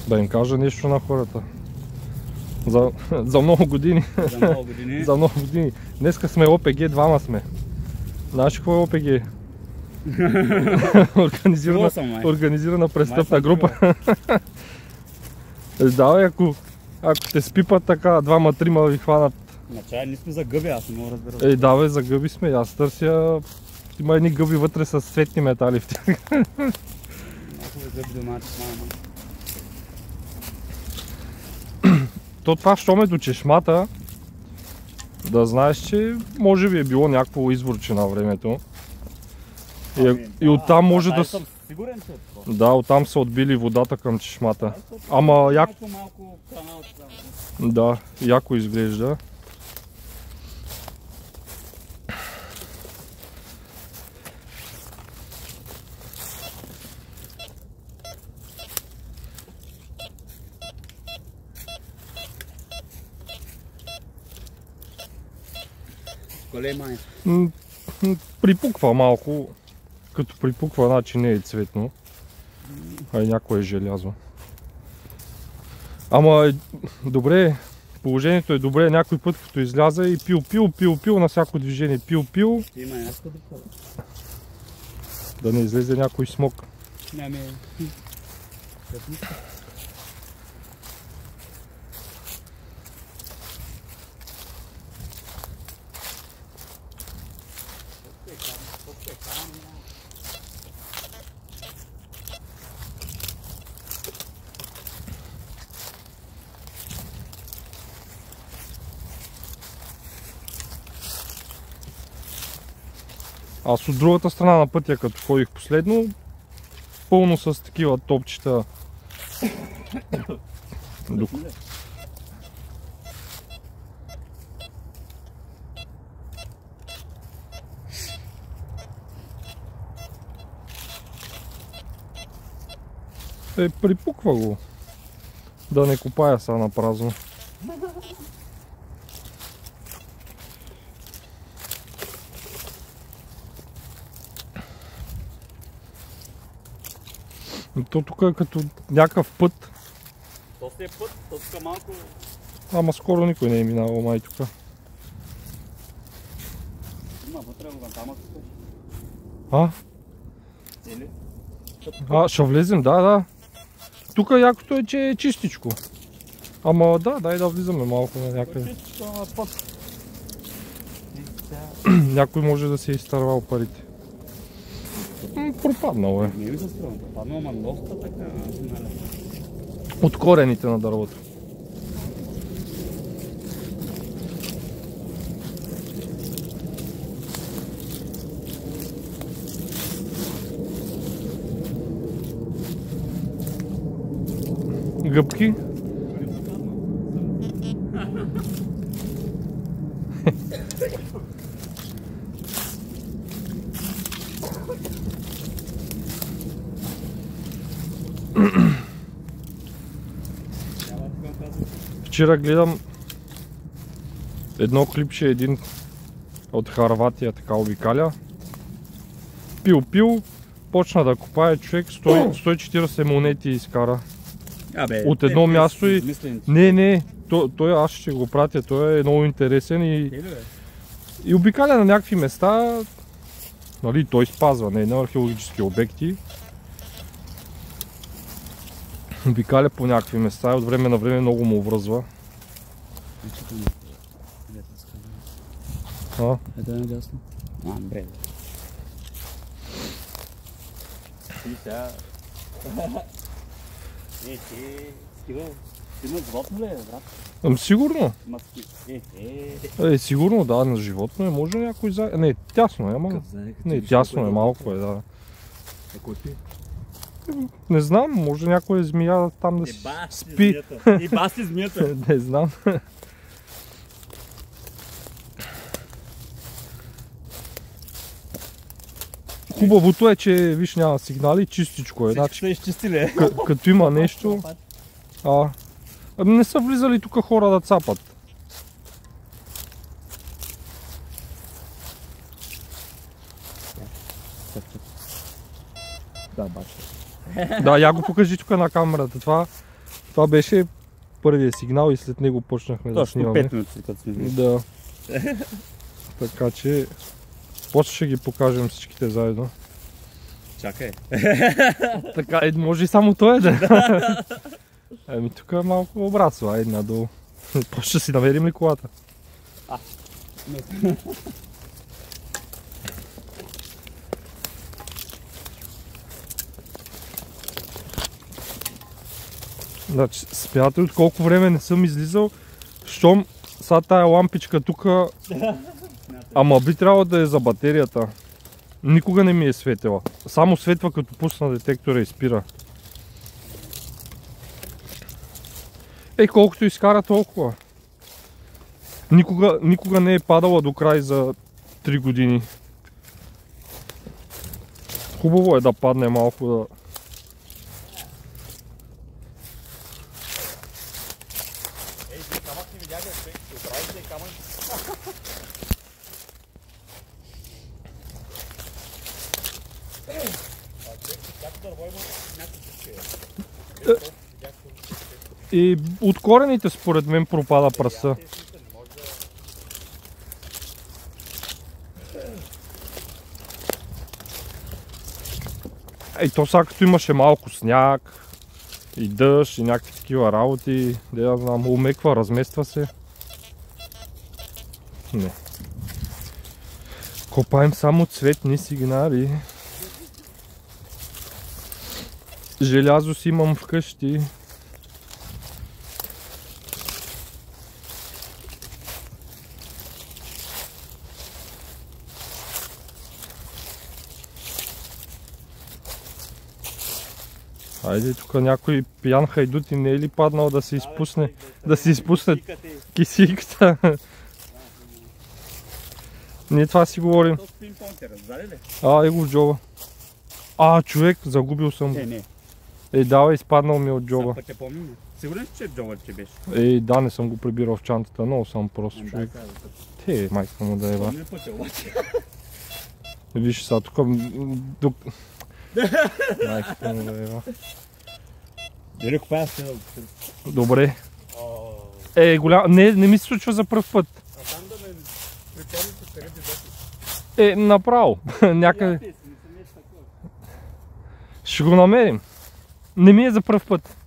Да им кажа нещо на хората. За много години. За много години. За много години. Днеска сме ОПГ, двама сме. Знаеш какво е ОПГ? Организирана престъпна група. Давай, ако те спипат така, двама-трима ви хванат. Начай, ние сме за гъби, аз не мога да разбера. Давай, за гъби сме. Аз търся... Има едни гъби вътре с цветни метали в тях. Малко гъби домати, мама. То това, що ме до чешмата, да знаеш, че може би е било някакво изворче на времето. И оттам може да... Съм сигурен, че е това. Да, оттам са отбили водата към чешмата. Ама яко... Малко канал. Да, яко изглежда. Голема е. Припуква малко. Като припуква, значи не е цветно. А и някое желязо. Ама добре, положението е добре. Някой път като изляза и пил на всяко движение. Пил. Има някакво да. Да не излезе някой смок. Няма. Аз от другата страна на пътя, като ходих последно, пълно с такива топчета. Припуква го. Да не копая сега на празно. То тук е като някакъв път. То си е път, то тук малко... Ама скоро никой не е минал май тук. Има вътре го там ако А? цели? Ще влезем, да. Тук якото е, че е чистичко. Ама да, дай да влизаме малко на някъде. Някой може да си е изтървал парите. Пропаднало е. Не ми се струва, пропаднало, ама доста така. От корените на дървото. Гъбки. Вчера гледам едно клипче, един от Харватия така обикаля. Пил, почна да копае човек, 140 монети изкара. От едно място и... Не, той аз ще го пратя, той е много интересен и обикаля на някакви места, нали, той спазва, не на археологически обекти. Обикаля по някакви места и от време на време много му връзва. Ето е надясно. Добре. И сега... Ти има животно ли е, брат? Сигурно. Сигурно, да, на животно е. Може някой за... Не, тясно е, ама... Не, тясно е, малко е, да. Не знам, може някоя змия там да спи. И баси змията. Не знам. Хубавото е, че виж няма сигнали, чистичко е. Всички са изчистили. Като има нещо... Не са влизали тук хора да цапат. Да, бача. Да, я го покажи тук на камерата. Това Това беше първият сигнал и след него почнахме да снимаме. Точно 5 минути като сме били. Да. Така че после ще ги покажем всичките заедно. Чакай. Така, може и само той да. Еми тук е малко обратно, айде надолу. После ще си намерим ли колата? Значи, смятате от колко време не съм излизал, щом сега тая лампичка тука, ама би трябвало да е за батерията. Никога не ми е светила. Само светва като пусна детектора и спира. Колкото изкара толкова. Никога не е падала до край за 3 години. Хубаво е да падне малко да... И от корените според мен пропада пръста. То сега като имаше малко сняг и дъжд и някакви такива работи, да я знам, умеква, размества се. Не. Копаем само цветни сигнали. Желязо си имам вкъщи. Айде, тук някой пиян хайдут и не е ли паднал да се изпусне кисиката? Ние това си говорим. Го в джоба. Човек, загубил съм го. Давай, изпаднал ми от джоба. Сигурен, че джоба ти беше? Да, не съм го прибирал в чантата, много съм просто човек. Майка му да еба. Виж сега, тук... Майка му да еба. Добре. Голям... Не ми се случва за пръв път. Там да ме припомните къде ти направо. Някъде. Ще го намерим. Не ми е за пръв път.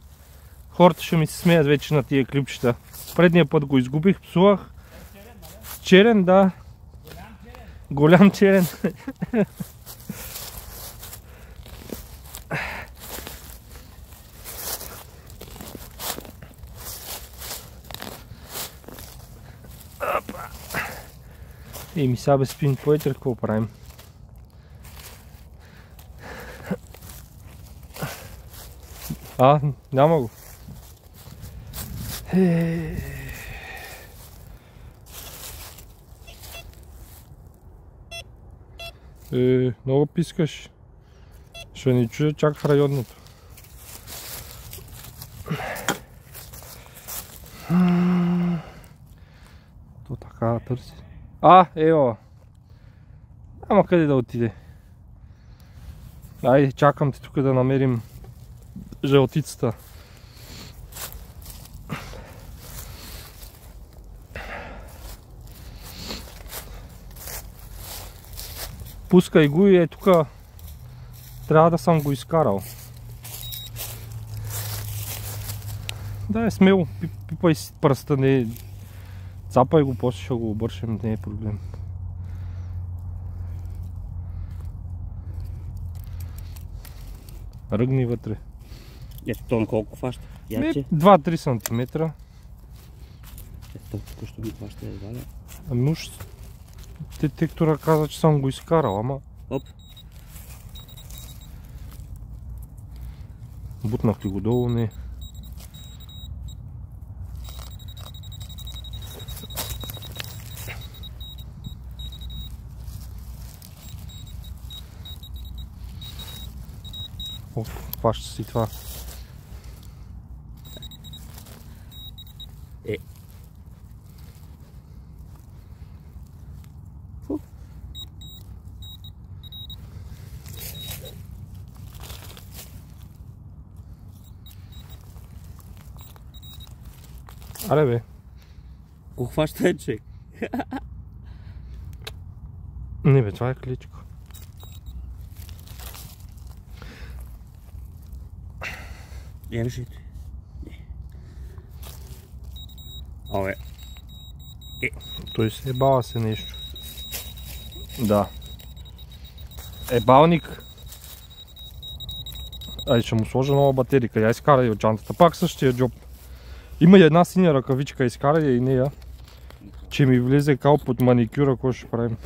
Хората ще ми се смеят вече на тия клипчета. Предния път го изгубих, псувах. Черен, да. Голям черен. Сега без спин поетър, какво правим? Няма го. Много пискаш. Ще ни чуя чак в районното. То така да търси. Ева. Ама къде да отиде? Айде, чакам те тук да намерим жълтицата. Пускай го и тук трябва да съм го изкарал. Да, е смело. Пипай си пръста, не цапай го, после ще го обършем, не е проблем. Ръгни вътре. То на колко фаща? 2-3 см. Току-що ми фаща едва ли? Уж детектора каза, че съм го изкарал, ама... Оп. Бутнах ли го долу? Не. Фаща си това. Аре бе. Го хваща е, човек. Не бе, това е кличко. Решите. Абе. Той се ебава се нещо. Да. Ебалник. Ай, ще му сложа нова батерика. Я изкара и от чантата. Пак същия джоб. Има и една синя ръкавичка, изкара и нея. Че ми влезе кал под маникюра, кой ще правим?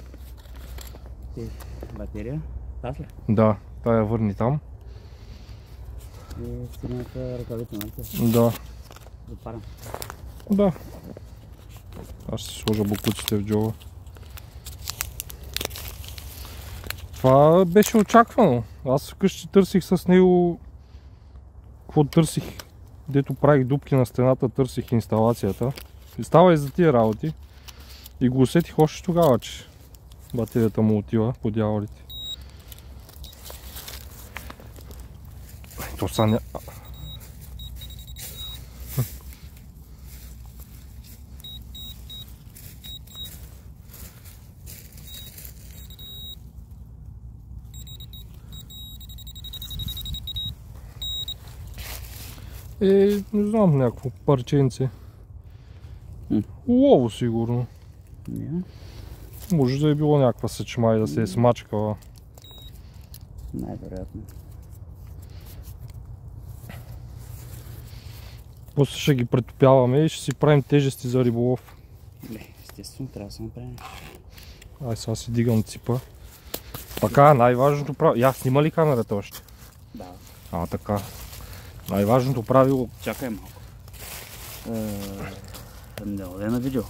Батерия? Таз ли? Да, тая върни там. И синята ръкавица, нали? Да. Запарам. Да. Аз ще си сложа бокуците в джоба. Това беше очаквано. Аз вкъщи търсих с него... Какво търсих? Дето правих дупки на стената, търсих инсталацията. И става и за тия работи. И го усетих още тогава, че батерията му отива по дяволите. То са не знам, някакво парченце. Лово сигурно. Може да е било някаква съчма и да се е смачкала. Най-вероятно. После ще ги претопяваме и ще си правим тежести за риболов. Не, естествено, трябва да се направим. Ай, сега си дигам ципа. Така, най-важното правило... Я, снима ли камерата още? Да. Така. Най-важното правило... Чакай малко. Не оде на видео.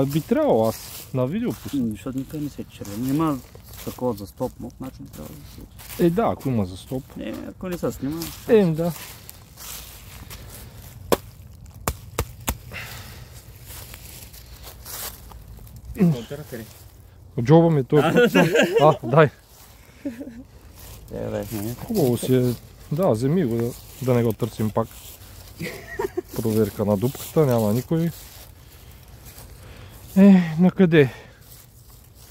Би трябвало аз на видео пусна. Защото никъде не се червено. Няма такова за стоп, но значи трябва да се... Да, ако има за стоп. Ако не се снима... Да. От джоба ми той път. Дай. Хубаво си е. Да, вземи го, да не го търсим пак. Проверка на дупката, няма никой. Накъде?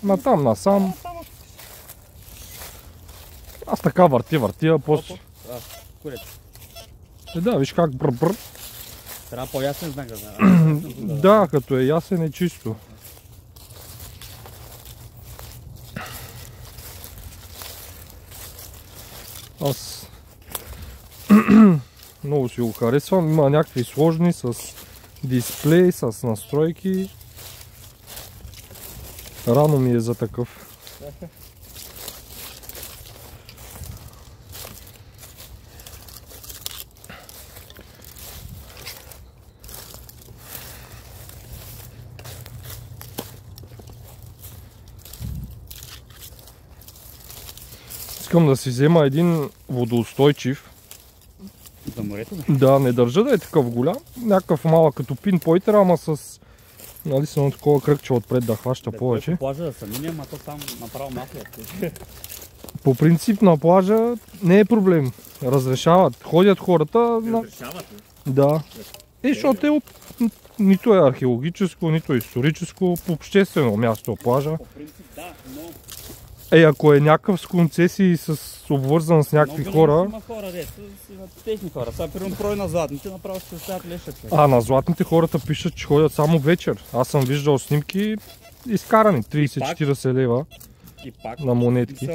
Натам, насам. Аз така върти, а после... Да, виж как брър. Трябва по-ясен знак да знае. Да, като е ясен е чисто. Аз много си го харесвам. Има някакви сложни с дисплей, с настройки. Рано ми е за такъв. Искам да си взема един водоустойчив. За морето? Да, не държа да е такъв голям. Някакъв малък като пинпойтер, ама с... Нали са на такова кръгче отпред да хваща повече. По плажа да са минем, а то там направо мафия. По принцип на плажа не е проблем. Разрешават. Ходят хората... Разрешават ли? Да. Защото нито е археологическо, нито е историческо, по обществено място плажа. По принцип да, но... Ако е някакъв с концесии, обвързан с някакви хора... Има хора, техни хора. Сега примерно прой на златните, направо ще стават лешат. На златните хората пишат, че ходят само вечер. Аз съм виждал снимки изкарани 30-40 лева на монетки.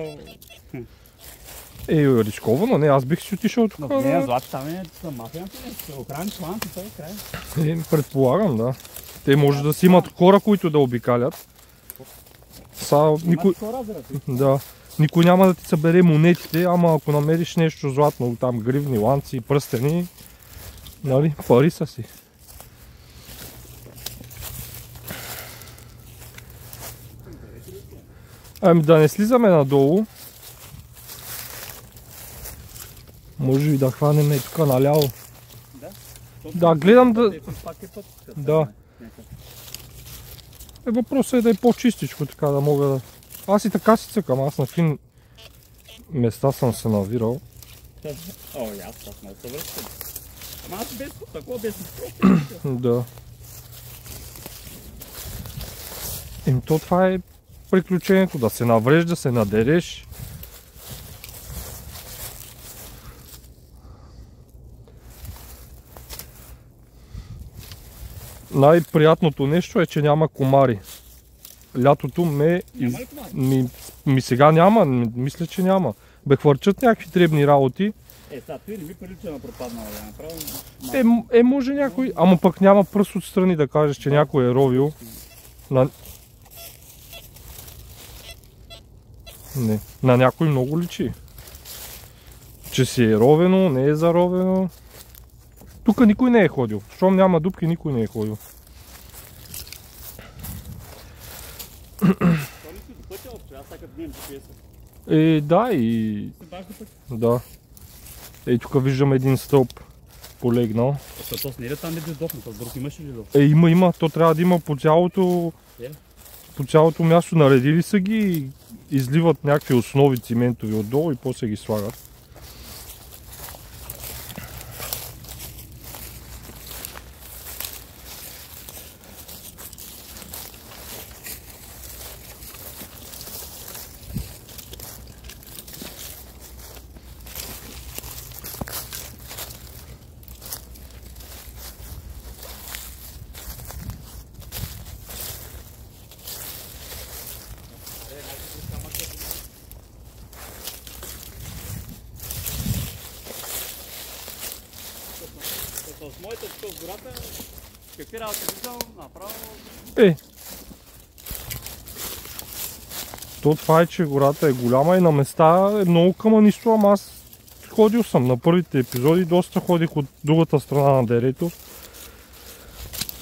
Рисковано, не, аз бих си отишъл тук. Не, злато там е мафията, охрани чланки, той е край. Предполагам, да. Те може да си имат хора, които да обикалят. Никой няма да ти събере монетите, ама ако намериш нещо златно, там гривни, ланци, пръстени, нали, пари са си. Да не слизаме надолу. Може и да хванем тук наляво. Да, гледам да... Да. Въпросът е да е по-чистичко, така да мога да... Аз и така си цъкам, аз на фин места съм се навирал. Ама аз без такова, без Да. То това е приключението, да се навреш, да се надереш. Най-приятното нещо е, че няма комари. Лятото Няма ли комари? сега няма, мисля, че няма. Бе хвърчат някакви дребни работи. Сега той не ми прилича на пропаднала, да направо. Може някой, ама пък няма пръст отстрани да кажеш, че някой е ровил. Не, на някой много личи. Че си е ровено, не е заровено. Тук никой не е ходил. Щом няма дупки, никой не е ходил. Да, и... Да. Тук виждам един стълб полегнал. То не е там, не да издохне, то друг имаш ли дохне? Има. То трябва да има по цялото място. Наредили са ги и изливат някакви основи циментови отдолу и после ги слагат. С моята в гората, какви работи виждам, направо... Това е, че гората е голяма и на места е много камънисто, ама аз ходил съм на първите епизоди, доста ходих от другата страна на дерето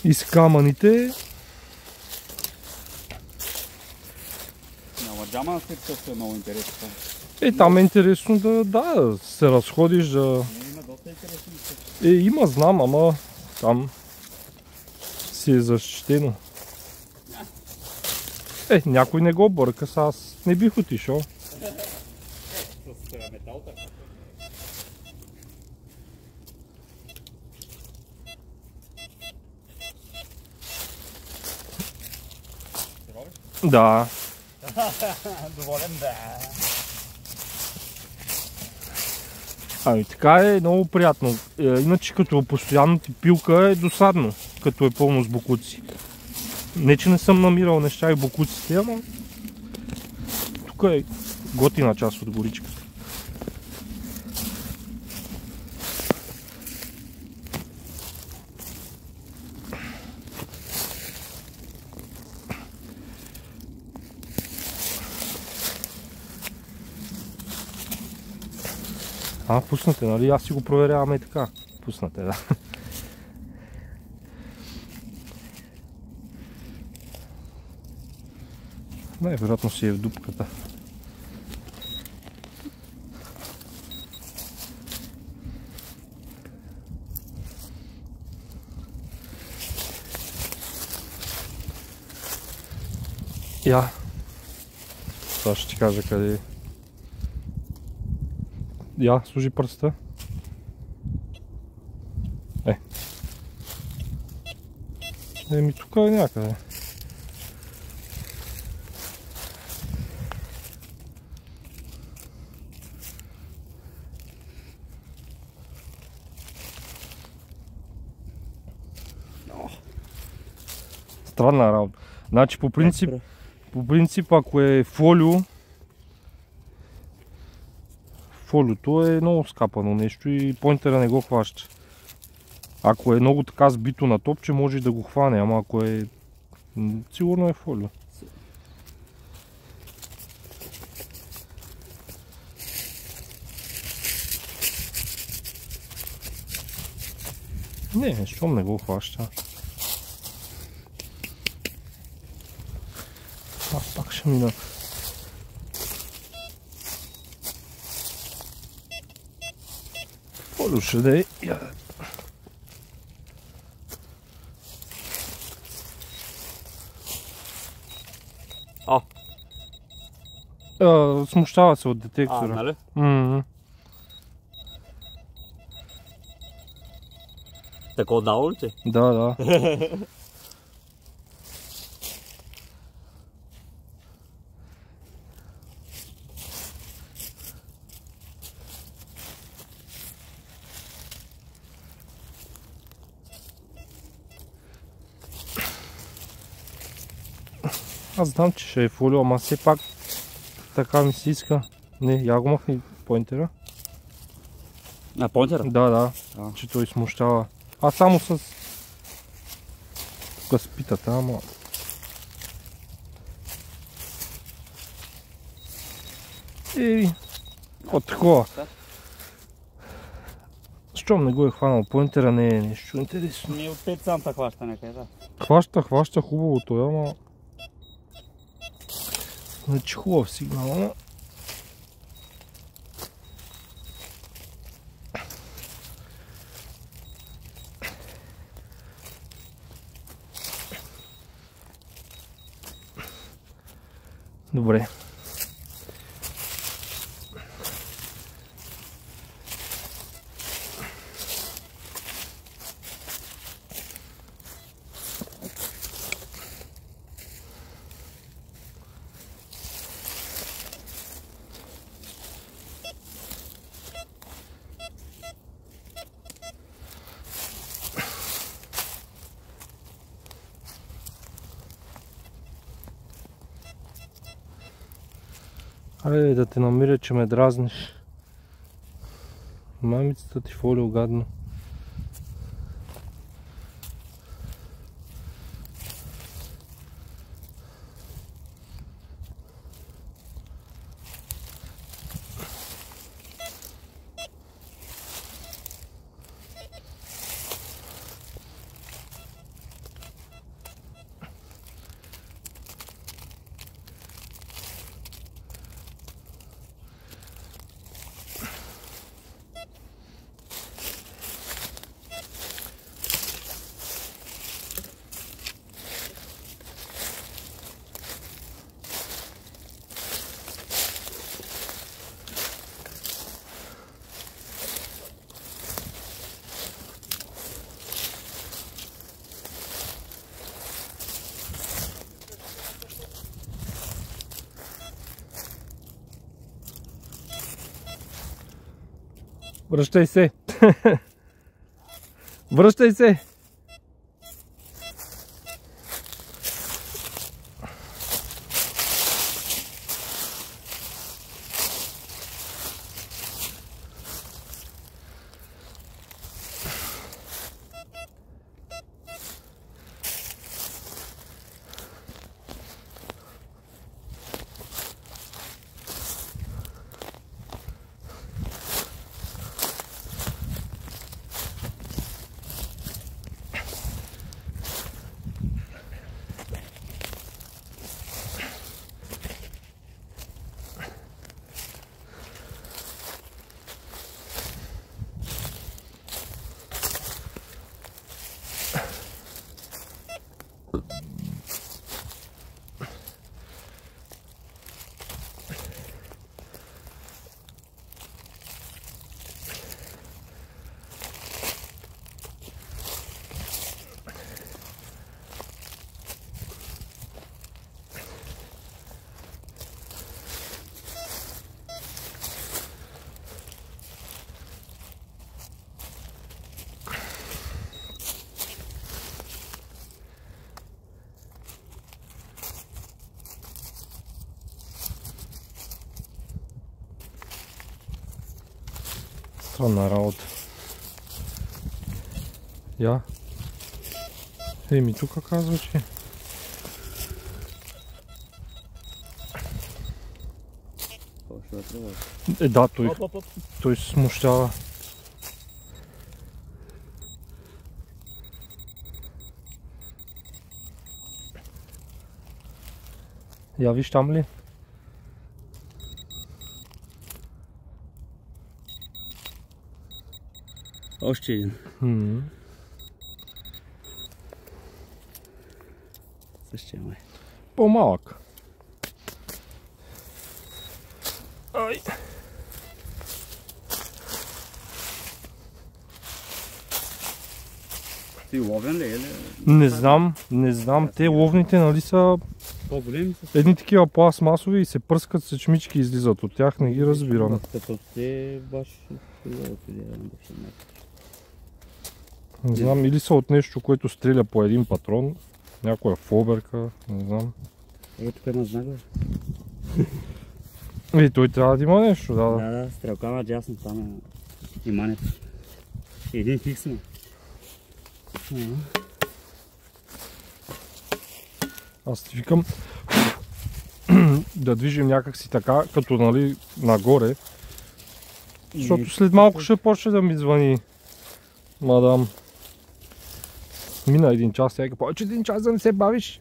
и с камъните. Няма джама на след е много интересно. Там е интересно да се разходиш, да... Има доста интересно. Има, знам, ама там си е защитено. Някой не го бърка, аз не бих отишъл. С металта. Да. Доволен, да. Така е много приятно. Иначе като постоянната пилка е досадно, като е пълно с бокуци. Не, че не съм намирал неща и бокуците, ама тук е готина част от горичката. Пуснате, нали? Аз си го проверявам и така. Пуснате, да. Най-вероятно си е в дупката. Това ще ти кажа къде е. Служи пръста. Тук е някъде. Странна работа. Значи по принцип ако е фолио, фолиото е много скапано нещо и поинтера не го хваща. Ако е много така сбито на топче, може и да го хване, ама ако е... сигурно е фолио. Не, щом не го хваща. Пак ще мина. Фолио ще да е. Смущава се от детектора. Нали? Така отдало ли ти? Да. Аз знам, че ще е фолио, ама все пак така ми се иска. Не, я го махни поинтера. На поинтера? Да, че той смущава. Аз само с тук спитата, ама... От такова. Щом не го е хванал поинтера, не е нещо интересно. Не от 5 санта хваща някъде, да. Хваща хубаво той, ама... Значи хубав сигнал, ама... Добре. Аре да те намиря, че ме дразниш. Мамицата ти фолио гадно. Връщай се! Връщай се! Странна работа. Я. Еми, тук казва, че... Да, той се смущава. Я виж там ли? Още един. Същия май. По-малък. Ай. Ти ловен ли е ли? Не знам. Те ловните, нали са по-големи са. едни такива пластмасови и се пръскат с чмички и излизат от тях, не ги разбирам. Като те баш... Не знам, или са от нещо, което стреля по един патрон, някоя фоберка, не знам. Тук е на знак, И той трябва да има нещо, да. Да, стрелка на дясно, там е имането. Един фикс ме. Аз ти викам да движим някакси така, като нали нагоре. Защото след малко ще почне да ми звъни мадам. Мина един час, сега повече един час да не се бавиш.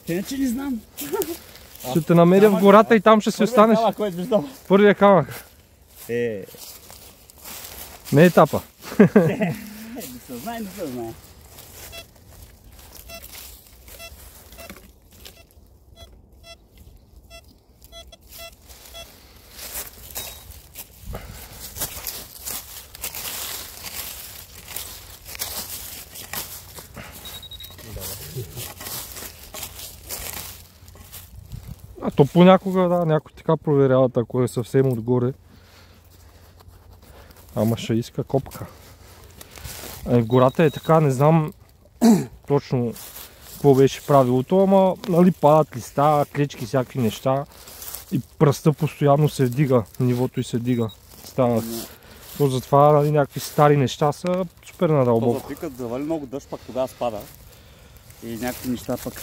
Иначе не знам. Ще те намеря в гората и там ще си останеш. Първия камък. Не е етапа. Не се знае, не се знае. А то понякога, да, някой така проверяват, ако е съвсем отгоре. Ама ще иска копка. В гората е така, не знам точно какво беше правилото, ама нали падат листа, клечки, всякакви неща и пръста постоянно се вдига, нивото и се вдига. То затова нали, някакви стари неща са супер надълбоко. То запикат, завали много дъжд, пак тогава спада и някакви неща пък.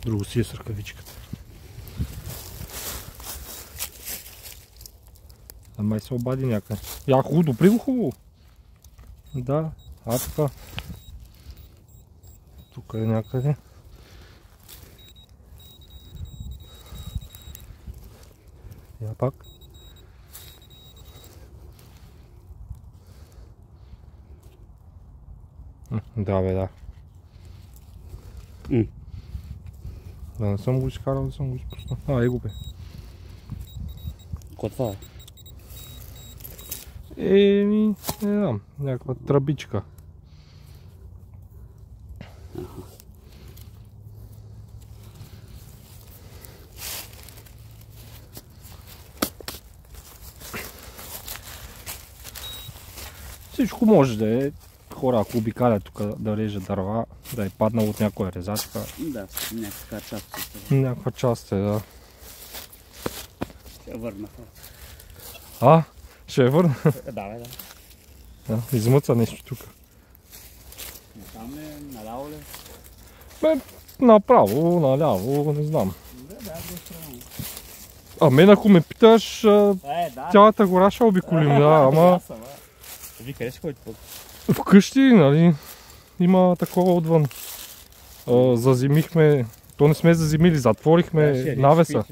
Друго си е с ръкавичката. Май се обади някъде. Я хубаво, допри го хубаво. Да, така. Тук е някъде. Я пак. Да бе, да. Да не съм го изкарал, да съм го изпуснал. Его бе. Какво това е? Не знам, някаква тръбичка. Всичко може да е. Хора, ако обикалят тук да режат дърва, да е паднал от някоя резачка. Да, някаква част. Някаква част е, да. Ще върна. Ще я върна? Да, бе, да. Измъца нещо тук. Там ли? Наляво ли? Бе, направо, наляво, не знам. Мен ако ме питаш, цялата гора ще обиколим, да, ама... Вие къде си ходите пък? Вкъщи, нали, има такова отвън. Зазимихме, то не сме зазимили, затворихме навеса.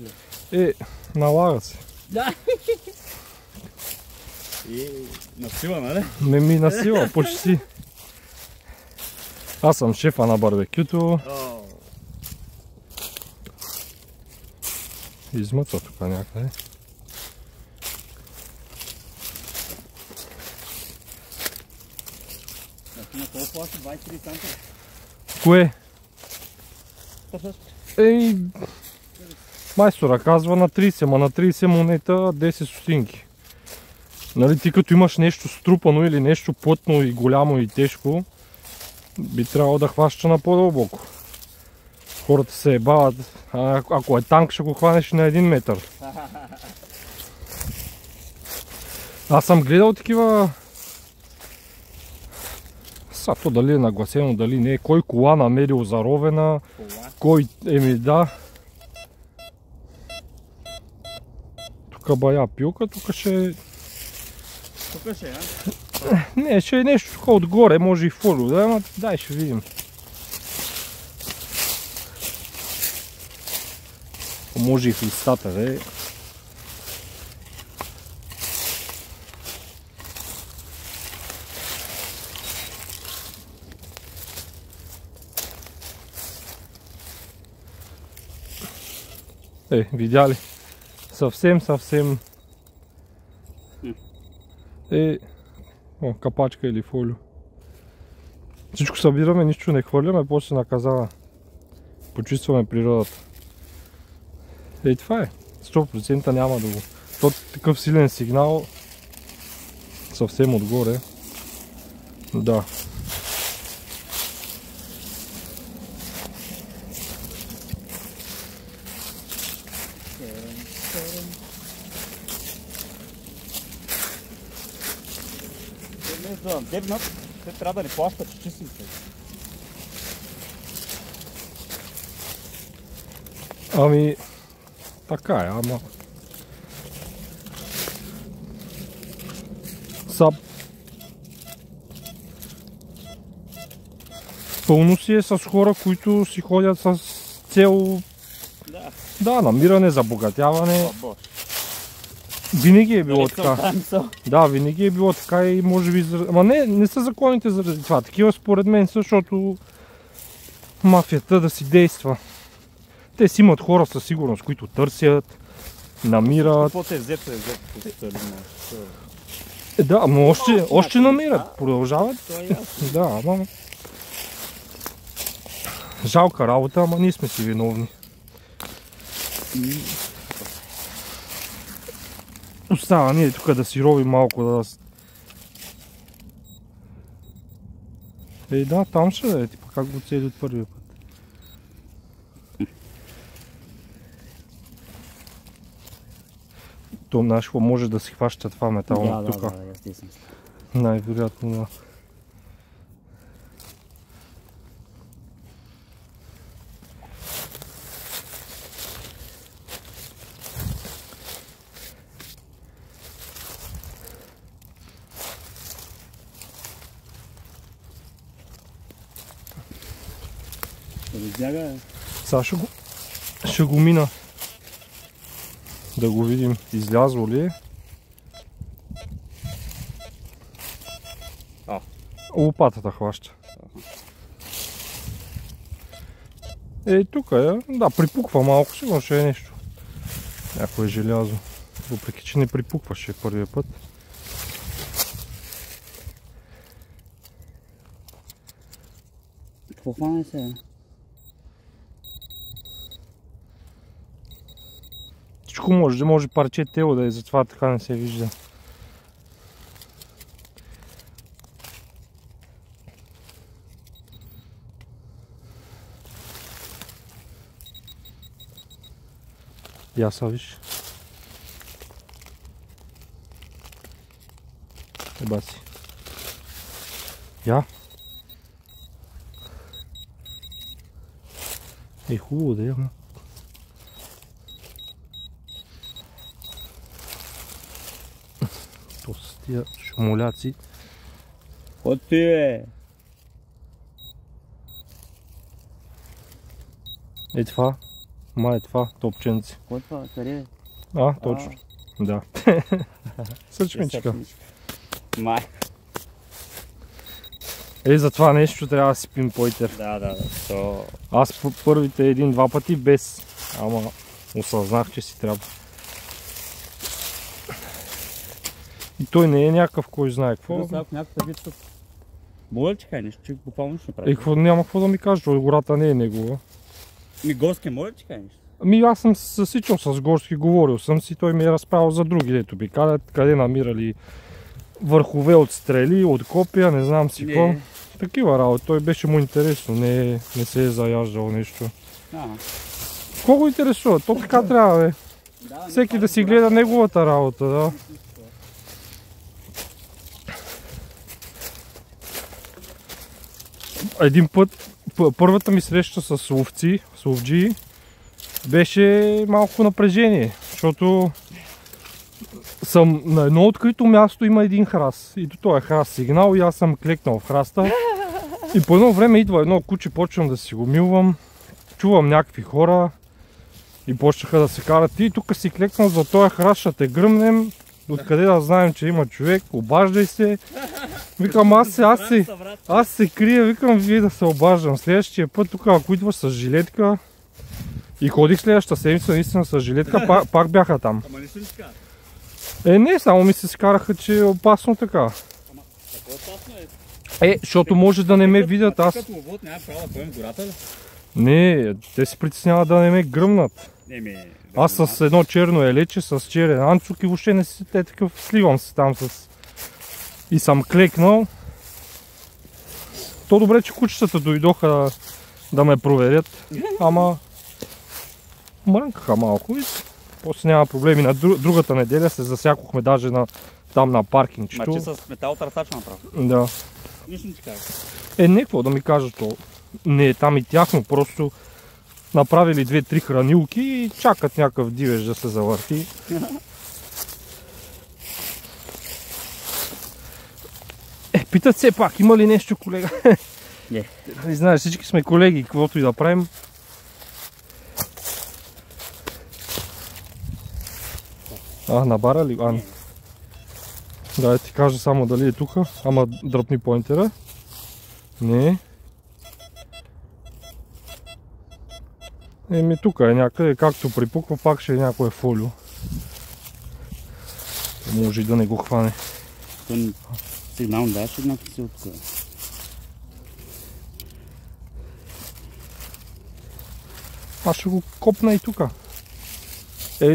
Налага се. Да. И насила, нали? Ми насила, почти. Аз съм шефа на барбекюто. Измъца тук някъде. На колко плаща? 23 цента? Кое? Майстора казва на 30, ма на 30 монета 10 стотинки. Нали, ти като имаш нещо струпано или нещо плътно и голямо и тежко, би трябвало да хваща на по-дълбоко. Хората се ебават, ако е танк ще го хванеш на 1 метър. Аз съм гледал такива... Сато дали е нагласено, дали не е, кой кола намерил заровена, кой да. Тук бая пилка, тук ще... Тук ще е, Не, ще е нещо тук отгоре, може и фолио, да, ама дай ще видим. Може и в листата, бе. Видя ли? Съвсем. Капачка или фолио. Всичко събираме, нищо не хвърляме, после се наказава. Почистваме природата. Това е. 100% няма да го. Такъв силен сигнал. Съвсем отгоре. Да. Дебнат, те трябва да не плащат, че чистим се. Ами, така е, ама... Пълно си е с хора, които си ходят с цел... Да, намиране, забогатяване. Винаги е било така. Да, винаги е било така и може би... Ама не са законите заради това. Такива според мен, защото мафията да си действа. Те си имат хора със сигурност, които търсят, намират. Каквото е взето. Да, но още намират. Продължават. Да, ама... Жалка работа, ама ние сме си виновни. Остава ние тук да си ровим малко да... Да, там ще да е, типа как го цели от първия път. То нашко може да си хваща това метално тук. Да, естествено. Най-вероятно, да. Сега ще го мина. Да го видим излязло ли е. Лопатата хваща. Тук е. Да, припуква малко, сигурно ще е нещо. Някое желязо. Въпреки че не припукваше първия път. Какво хване се? Всичко може парче тело да е, затова така не се вижда. Яса, виж. Еба си. Я. Хубаво да е, ама. То с тия шумоляци. От ти е! Това. Май това, топченци. Кой е това? Къде е? Точно. Да. Съчмичка. Май. За това нещо трябва да си пинпойтер. Да. Аз първите един-два пъти без. Ама осъзнах, че си трябва. И той не е някакъв, кой знае какво. Някакъв вид тук. Моля, че хай нещо, че буквално ще прави. Няма какво да ми кажеш, гората не е негова. Горски моля, че хай нещо. Аз съм се съсичал с Горски, говорил съм си, той ми е разправил за други, дето би къде намирали върхове от стрели, от копия, не знам си какво. Такива работи, той беше му интересно, не се е заяждал нещо. Какво го интересува? То така трябва, бе. Всеки да си гледа неговата работа, да. Един път, първата ми среща с ловджии, беше малко напрежение, защото съм на едно открито място, има един храс. И до този храс сигнал и аз съм клекнал в храста. И по едно време идва едно куче, почвам да си го милвам, чувам някакви хора и почнаха да се карат. И тук си клекнал за този храс, ще те гръмнем, откъде да знаем, че има човек, обаждай се. Викам, аз се крия, викам, вие да се обаждам. Следващия път тук, ако идваш с жилетка, И ходих следващата седмица наистина с жилетка, пак бяха там. Ама нищо не си карат? Не, само ми се скараха, че е опасно така. Ама, какво опасно е? Защото може да не ме видят аз. Като ловот няма право да поем в гората ли? Не, те се притесняват да не ме гръмнат. Аз с едно черно елече, с черен анцук и въобще не си такъв, сливам се там с... И съм клекнал. То добре, че кучетата дойдоха да ме проверят, ама мрънкаха малко и после няма проблеми. На другата неделя се засякохме даже там на паркингчето. Мачи с метал търсач направо. Да. Нищо не ти кажа. Какво да ми кажат, то не е там и тяхно, просто направили 2-3 хранилки и чакат някакъв дивеж да се завърти. Питат все пак, има ли нещо, колега? Не. Не знаеш, всички сме колеги, каквото и да правим. На бара ли? Да ти кажа само дали е тука, ама дръпни поинтера. Не. Тука е някъде, както припуква, пак ще е някое фолио. Може и да не го хване. Сигнал даш еднакво си откъде. Аз ще го копна и тука.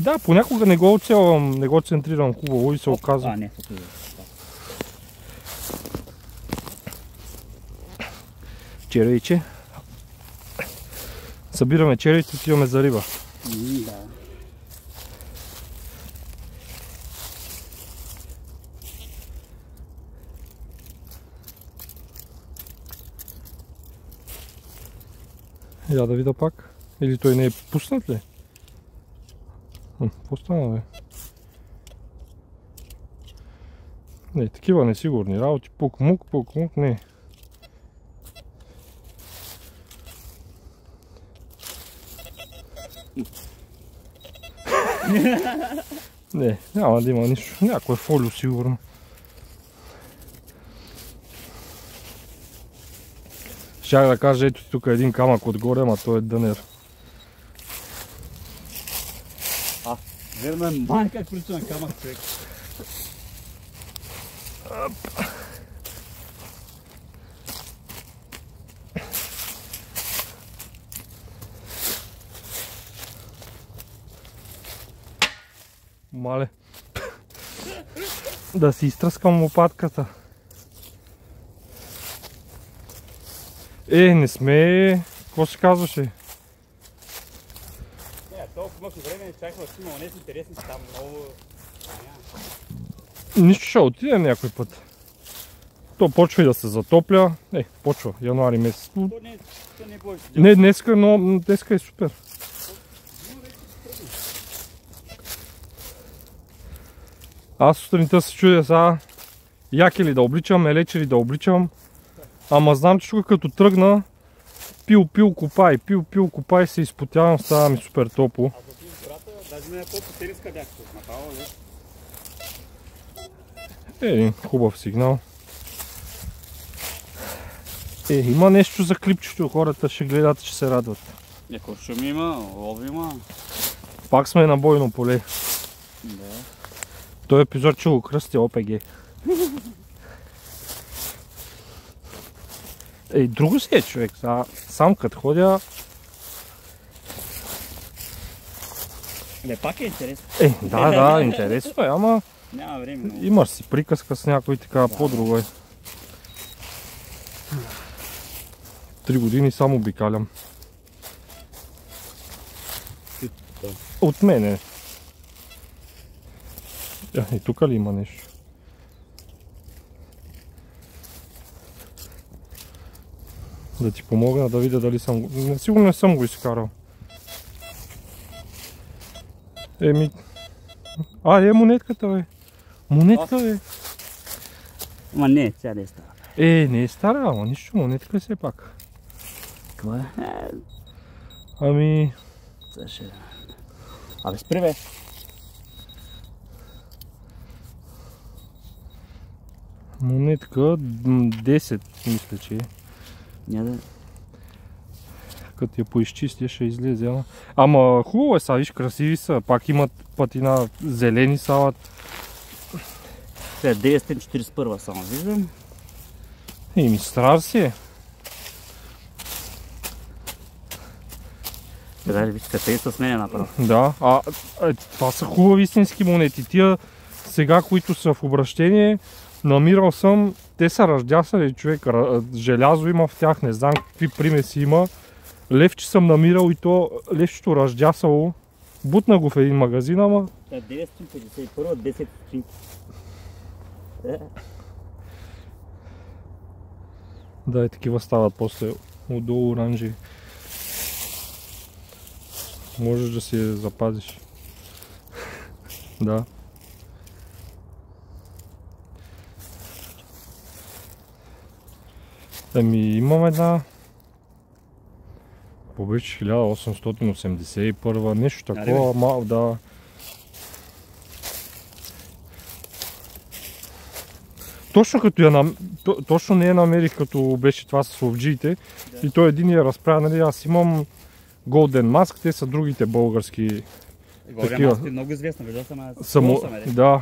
Да, понякога не го оцелвам, не го центрирам хубаво и се оказва. Не, червейче. Събираме червейче, отиваме за риба. Да. Я да видя пак. Или той не е пуснат ли? Какво стана, бе? Не, такива несигурни работи. Пук-мук, не. Не, няма да има нищо. Някое фолио сигурно. Щях да кажа, ето тук е един камък отгоре, ама той е дънер. Верно е майка количество на камък, човек. Мале. Да си изтръскам лопатката. Не сме... Какво се казваше? Толкова мъжно време не чаква да има онези интересни там много... Нищо ще отидем някой път. То почва и да се затопля. Почва, януари месец. Не, днеска, но днеска е супер. Аз сутринта се чудя сега яки ли да обличам, елече ли да обличам. Ама знам, че тук като тръгна пил копай, се изпотявам, става ми супер топло. А за ти гората, даже ме по териска бях тук, направо ли? Един хубав сигнал. Има нещо за клипчето, хората ще гледат, ще се радват. Куршум има, лов има. Пак сме на бойно поле. Да. Той епизод ще го кръсти ОПГ. Друго си е, човек. Сам като ходя... Пак е интересно. Да, интересно е, ама... Няма време. Имаш си приказка с някой така, по-друго е. 3 години само обикалям. От мене. И тук ли има нещо? Да ти помогна да видя дали съм го... Сигурно не съм го изкарал. Монетката, бе. Монетка, бе. Ма не, тя не е стара. Не е стара, ама нищо, монетка е все пак. Какво е? Спри, бе. Монетка 10, мисля, че е. Няма да... Като я поизчисти, ще излезе. Ама хубаво е са, виж, красиви са. Пак имат патина, зелени салат. 941 само виждам. Еми, страр си е. Дали виж, те с мене направо. Да, това са хубави истински монети. Тия сега, които са в обращение, намирал съм, те са ръждясали, човек, желязо има в тях, не знам какви примеси има. Левче съм намирал и то левчето ръждясало. Бутна го в един магазин, ама... 951, 10 стотинки. Да, и такива стават после отдолу оранжи. Можеш да си я запазиш. Да. Ами имам една побече 1881, нещо такова, да. Точно не я намерих, като беше това с ловджиите. Да. И той един я разправя, нали, аз имам Golden Mask, те са другите български. Golden Mask е много известна, виждал съм. Да.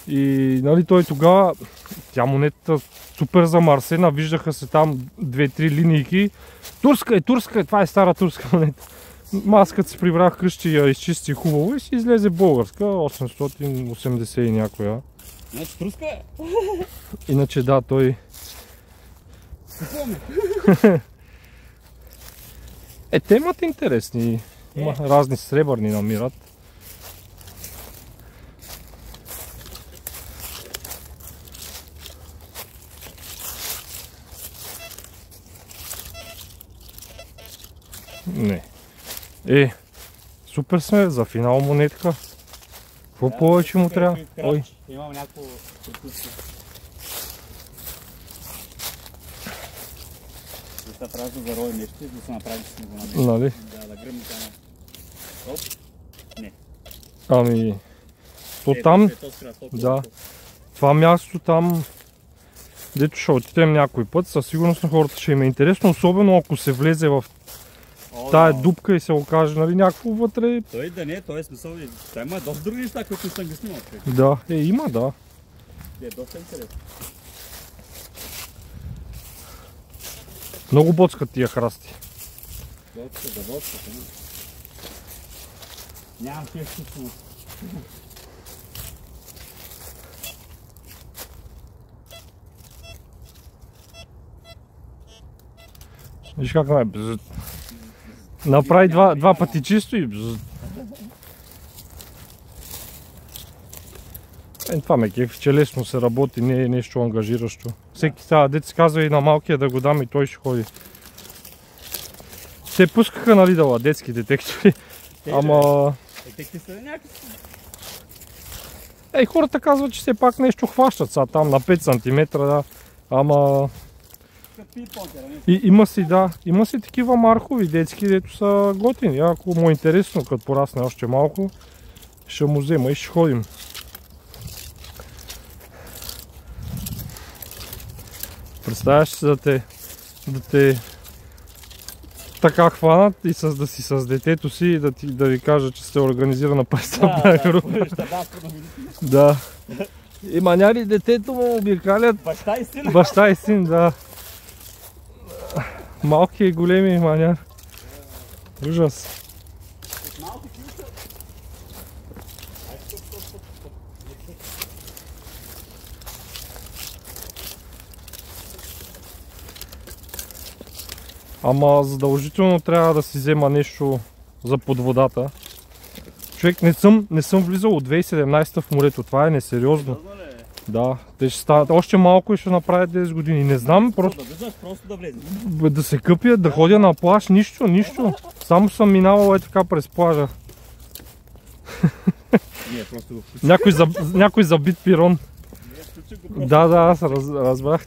И нали той тогава, тя монетата супер замърсена, виждаха се там 2-3 линийки. Турска е, това е стара турска монета. Маската си прибрах къщи, я изчисти хубаво и си излезе българска, 880 и някоя. Значи турска е? Иначе да, той... Те имат интересни, има разни сребърни намират. Не. Супер сме за финал монетка. Какво повече му трябва? Ой. Имам някакво прекуствие. Да се празно за рой нещо и да се направи с него на нещо. Нали? Да гръмни тяна. Оп. Не. Ами... То там... Да. Това място там... Дето ще отидем някой път, със сигурност на хората ще им е интересно, особено ако се влезе в тая дупка и се окаже, нали, някакво вътре. Той да не е, той е смисъл. Той има доста други неща, които не съм ги снимал. Да, има, да. Е доста интересно. Много боцкат тия храсти. Боцкат. Нямам тия вкусност. Виж как е. Направи два пъти чисто и... Това ме кефи, че лесно се работи, не е нещо ангажиращо. Всеки сега дет казва и на малкия да го дам и той ще ходи. Те пускаха, нали, дала детски детектори, ама... Детекти са някакви. Хората казват, че все пак нещо хващат са там на 5 см, да, ама... Има си такива маркови детски, дето са готини. Ако му е интересно, като порасне още малко, ще му взема и ще ходим. Представяш си да те така хванат и да си с детето си и да ви кажа, че сте организирана престъпна група. Да. И маняри детето му обикалят. Баща и син, да. Малки и големи маняр. Ужас. Ама задължително трябва да си взема нещо за под водата. Човек, не съм влизал от 2017 в морето, това е несериозно. Да, те ще стават още малко и ще направят 10 години. Не знам, просто да влезе. Да се къпя, да ходя на плаж, нищо. Само съм минавал така през плажа. Някой забит пирон. Да, аз разбрах.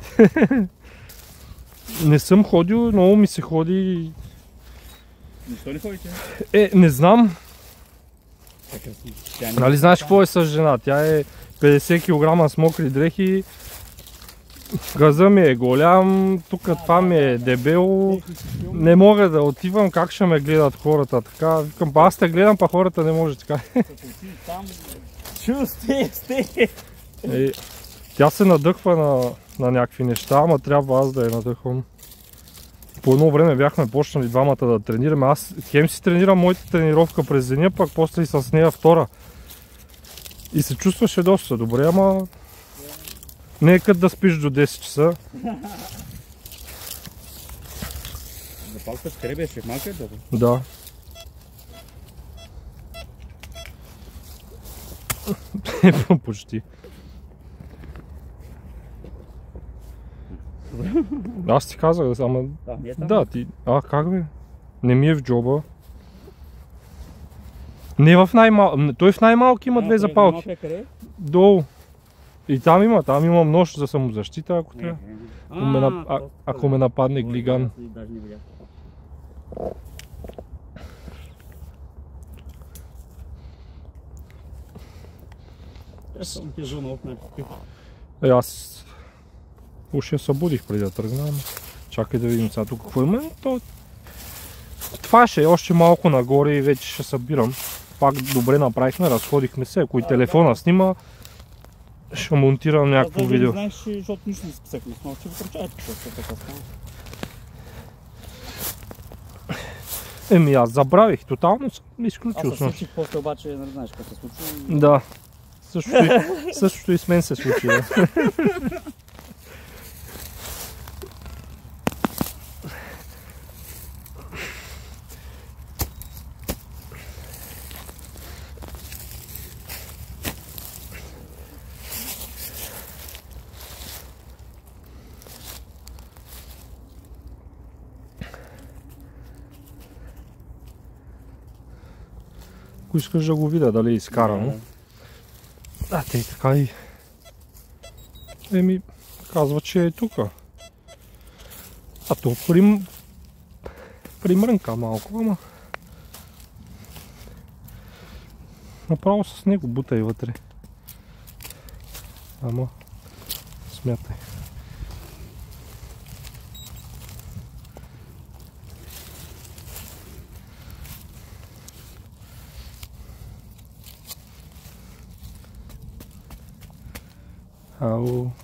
Не съм ходил, много ми се ходи. Защо не ходите? Не знам. Нали знаеш какво е с жена? Тя е 50 кг с мокри дрехи Газа ми е голям, тук това ми е дебело, не мога да отивам, как ще ме гледат хората, така, викам, аз те гледам, па хората не може така. Тя се надъхва на някакви неща, ама трябва аз да я надъхвам. По едно време бяхме почнали двамата да тренираме, аз хем си тренирам моята тренировка през деня, пък после и с нея втора. И се чувстваше доста добре, ама не е като да спиш до 10 часа. Запалка скребеше, малко е добре? Да. Почти. Аз ти казах, ама... Да, ти... как бе? Не ми е в джоба. Не в най-малки. Той в най-малки има две запалки. Долу. И там имам нож за самозащита, ако трябва. Ако ме нападне глиган. Аз уж я събудих преди да тръгнем. Чакай да видим сега тук какво има. Това ще е още малко нагоре и вече ще събирам. Пак добре направихме, разходихме се. Ако и телефона снима, ще монтирам някакво видео. Не знаеш, защото нищо не списахме. Ще ви прочаете какво така става. Аз забравих. Тотално съм изключил. Аз се случих после обаче, не знаеш какво се случи. Да. Същото и с мен се случи. Ако искаш да го видя дали е изкарано. Да, те и така и... казва, че е тука. А то примрънка малко, ама... Направо с него бутай вътре. Ама... смятай.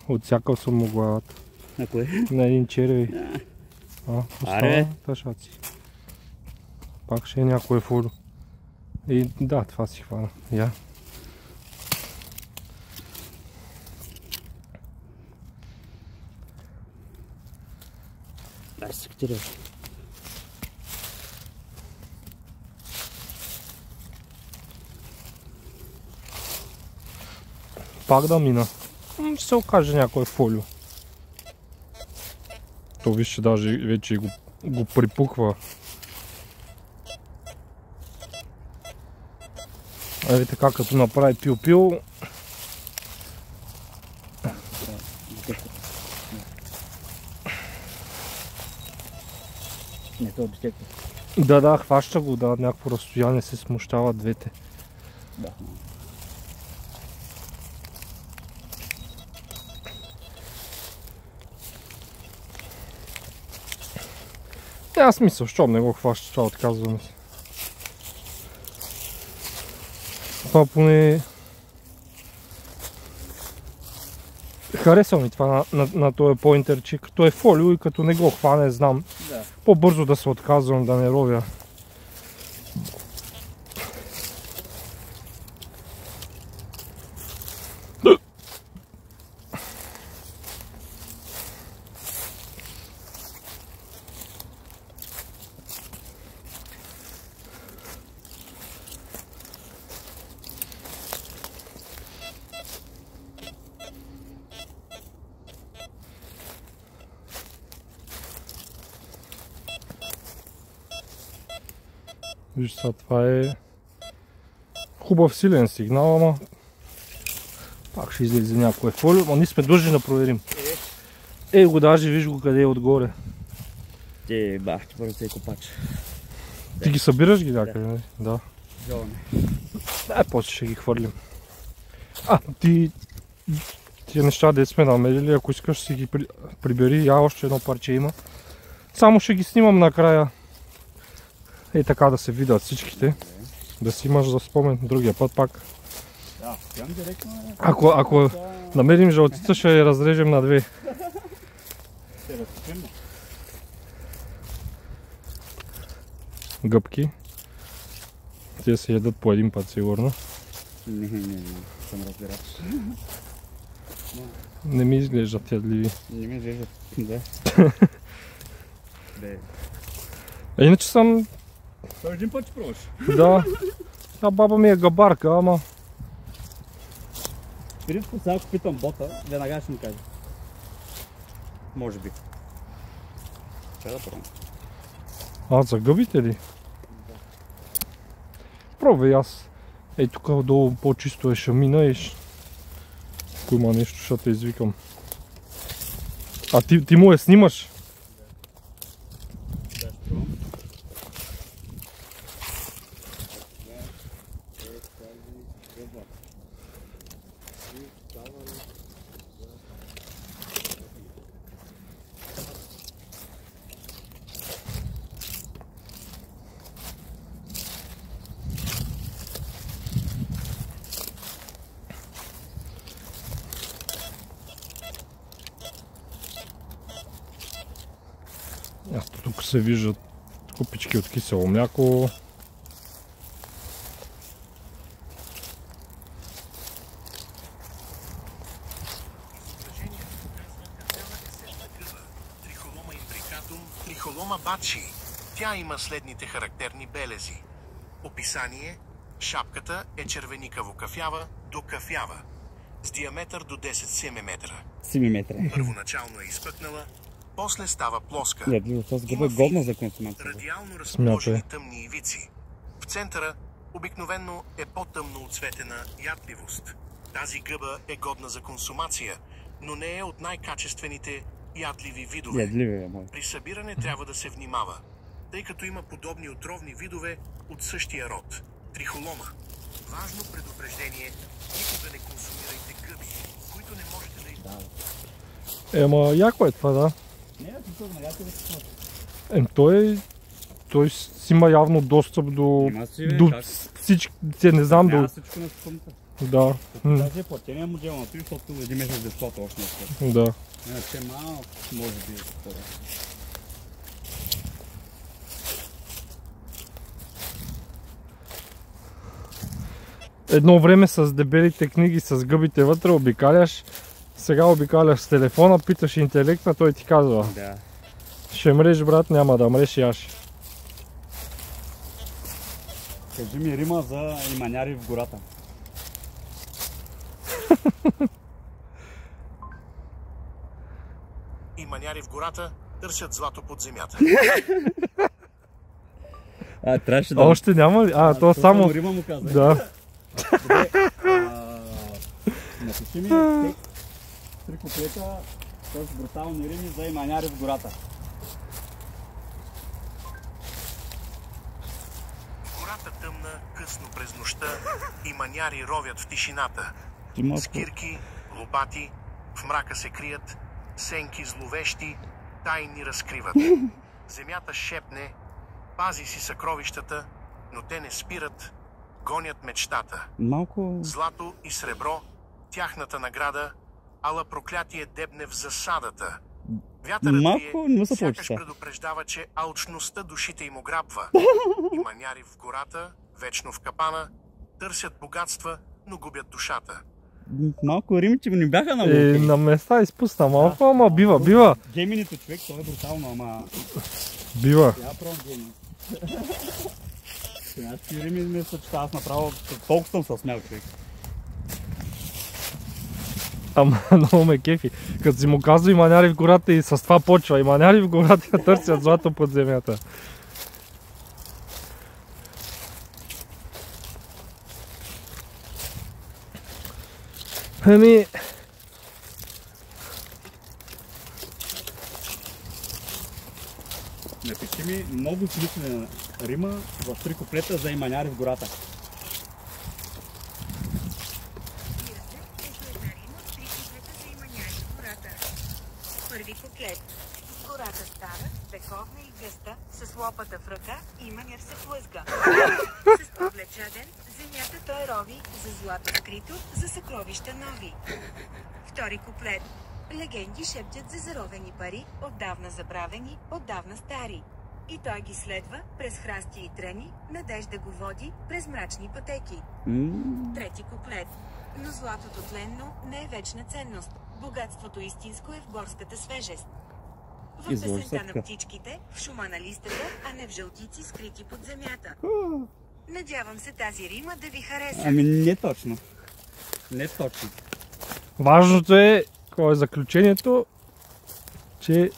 Отсякал съм му главата. На кое? На един черви. Аре? Тъшаци. Пак ще е някое фудо. И да, това си хвана. Я. Дай се ктираш. Пак да мина. Ще се окаже някой фолио. То вижте, даже вече го припуква. Ей така, като направи пил-пил. Не, това обичайка. Да, хваща го, да, някакво разстояние се смущават двете. Да. Няма смисъл, щом не го хваща, това отказваме се. Това поне... Харесва ми това на този поинтер, че като е фолио и като не го хване, знам по-бързо да се отказвам, да не ровя. Виж сега, това е хубав силен сигнал, ама пак ще излезе някое фолио, но ние сме длъжни да проверим. Го даже виж го къде е отгоре. Бах, ти първо се копач. Ти ги събираш ги някъде, нали? Да. Зелане. Дай, после ще ги хвърлим. Ти тия неща, де сме намерили, ако искаш си ги прибери, я още едно парче има. Само ще ги снимам накрая. Е така да се видят всичките. Да си имаш за спомен другия път пак. Ако намерим жълтица, ще я разрежем на две. Гъбки. Те се ядат по един път сигурно. Не, съм разбирач. Не ми изглеждат ядливи. Не ми изглеждат, да. Иначе съм... Той един път ще пробваш. Да. А баба ми е габарка, ама... Спиритко, сега ако питам бота, веднага ще ми каже. Може би. Чай да пробвам. За гъбите ли? Пробвай аз. Ей, тук отдолу по-чисто е шамина и ако има нещо, ще те извикам. А ти му я снимаш? Тук се виждат купички от кисело мляко. Трихолома бачи. Тя има следните характерни белези. Описание: шапката е червеникаво-кафява до кафява, с диаметър до 10 см. Първоначално е изпъкнала, после става плоска. Има годна за консумация. Радиално разположени тъмни ивици. В центъра обикновено е по-тъмно оцветена ядливост. Тази гъба е годна за консумация, но не е от най-качествените ядливи видове. При събиране трябва да се внимава, тъй като има подобни отровни видове от същия род – трихолома. Важно предупреждение: никога не консумирайте гъби, които не можете да издавате. Ема яко е това, да? Той си има явно достъп до всички, не знам до... Да. Тази е платения модел на той, защото един месец безплатно още не. Да. Иначе малко може би е такова. Едно време с дебелите книги, с гъбите вътре обикаляш, сега обикаляш с телефона, питаш интелекта, той ти казва. Да. Ще мреш, брат, няма да мреш и аз. Кажи ми рима за иманяри в гората. Иманяри в гората търсят злато под земята. Трябваше да... Още няма ли? То само... Рима му каза. Да. Напиши ми текст, 3 куплета с брутални рими за иманяри в гората. В гората тъмна, късно през нощта, иманяри ровят в тишината. С кирки, лопати, в мрака се крият, сенки зловещи, тайни разкриват. Земята шепне: пази си съкровищата, но те не спират, гонят мечтата. Злато и сребро, тяхната награда, ала проклятие дебне в засадата. Вятърът вие сякаш предупреждава, че алчността душите им ограбва. Иманяри в гората, вечно в капана, търсят богатства, но губят душата. Малко римче не бяха много. На места изпусна малко, ама бива. Гейминито, човек, това е брутално, ама... Бива. Я пробвам гейминито. Сега си рими ми съчета, аз направо толкова съм се смял, човек. Ама много ме кефи. Като си му казва иманяри в гората и с това почва. Иманяри в гората търсят злато под земята. Ами... Напиши ми много смислена рима в 3 куплета за иманяри в гората. куплет. Гората стара, вековна и гъста, с лопата в ръка и маняр се плъзга. С поглед жаден, земята той рови, за злато скрито, за съкровища нови. Втори куплет. Легенди шепчат за заровени пари, отдавна забравени, отдавна стари. И той ги следва, през храсти и тръни, надежда го води, през мрачни пътеки. Трети куплет. Но златото тленно не е вечна ценност. Богатството истинско е в горската свежест. В песента на птичките, в шума на листата, а не в жълтици, скрити под земята. Надявам се тази рима да ви хареса. Ами не точно. Не точно. Важното е, кое е заключението, че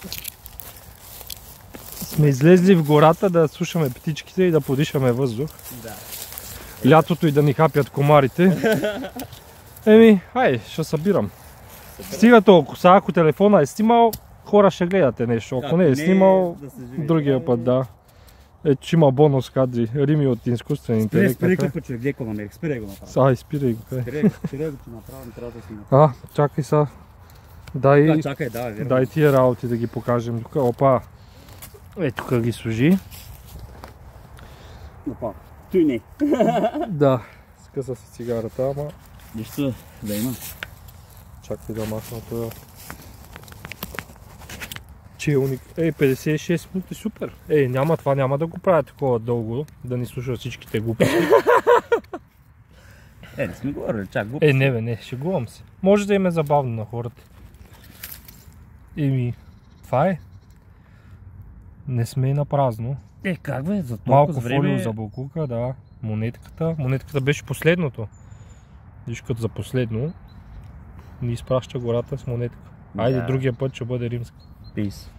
сме излезли в гората да слушаме птичките и да подишаме въздух. Да. Лятото и да ни хапят комарите. Еми, хайде, ще събирам. Стига толкова, ако телефона е снимал, хора ще гледате нещо. Ако не е снимал, другия път, да. Ето, че има бонус кадри. Рими от изкуствен интелект. Спирай клипа, човек, где го намерих? Спирай го направо. Ай, спирай го. Спирай го, че направо не трябва да снимам. Чакай са. Дай, Чакай, да, верно. дай тия работи да ги покажем. Опа. Ето тук ги служи. Опа. Той не. Да. Скъса си цигарата, ама... Нищо да има. Чакай да махна това. Челник. 56 минути, супер. Това няма да го правя такова дълго, да ни слуша всичките глупости. Не сме говорили, чак глупости. Не, шегувам се. Може да им е забавно на хората. Това е. Не сме и на празно. Как бе, за толкова малко време... фолио за букука, да. Монетката. Монетката беше последното. Виж като за последно. Ни изпраща гората с монетка. Айде, другия път ще бъде римска. Peace.